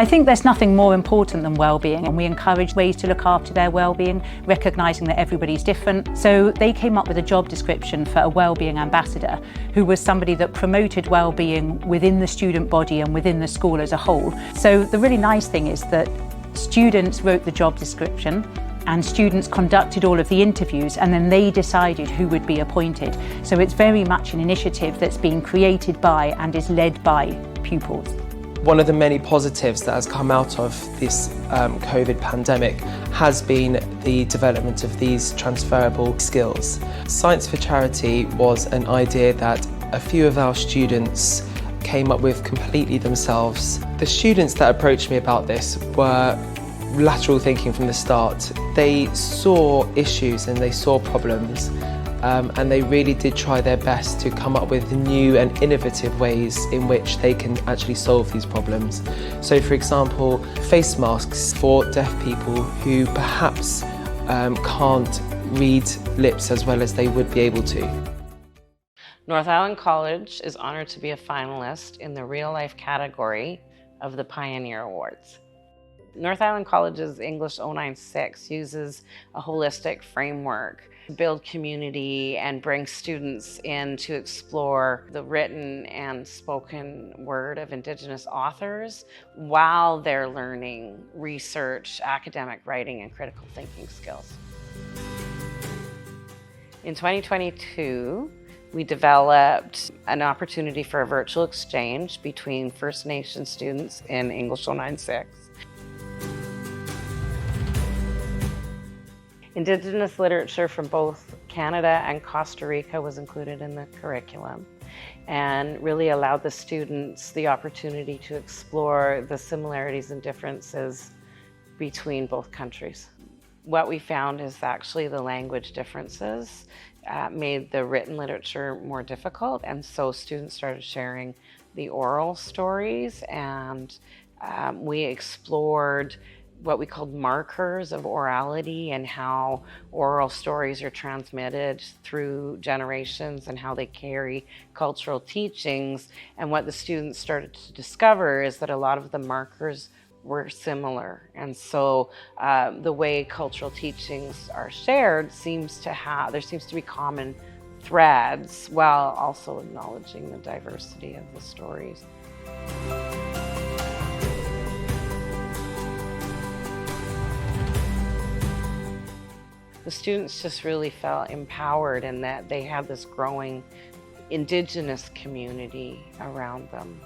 I think there's nothing more important than well-being, and we encourage ways to look after their well-being, recognising that everybody's different. So they came up with a job description for a well-being ambassador, who was somebody that promoted well-being within the student body and within the school as a whole. So the really nice thing is that students wrote the job description, and students conducted all of the interviews, and then they decided who would be appointed. So it's very much an initiative that's been created by and is led by pupils. One of the many positives that has come out of this COVID pandemic has been the development of these transferable skills. Science for Charity was an idea that a few of our students came up with completely themselves. The students that approached me about this were lateral thinking from the start. They saw issues and they saw problems, and they really did try their best to come up with new and innovative ways in which they can actually solve these problems. So for example, face masks for deaf people who perhaps can't read lips as well as they would be able to. North Island College is honored to be a finalist in the real life category of the Pioneer Awards. North Island College's English 096 uses a holistic framework to build community and bring students in to explore the written and spoken word of Indigenous authors while they're learning research, academic writing, and critical thinking skills. In 2022, we developed an opportunity for a virtual exchange between First Nation students in English 096. Indigenous literature from both Canada and Costa Rica was included in the curriculum and really allowed the students the opportunity to explore the similarities and differences between both countries. What we found is actually the language differences made the written literature more difficult, and so students started sharing the oral stories, and we explored what we called markers of orality and how oral stories are transmitted through generations and how they carry cultural teachings. And what the students started to discover is that a lot of the markers were similar. And so the way cultural teachings are shared there seems to be common threads while also acknowledging the diversity of the stories. The students just really felt empowered in that they had this growing Indigenous community around them.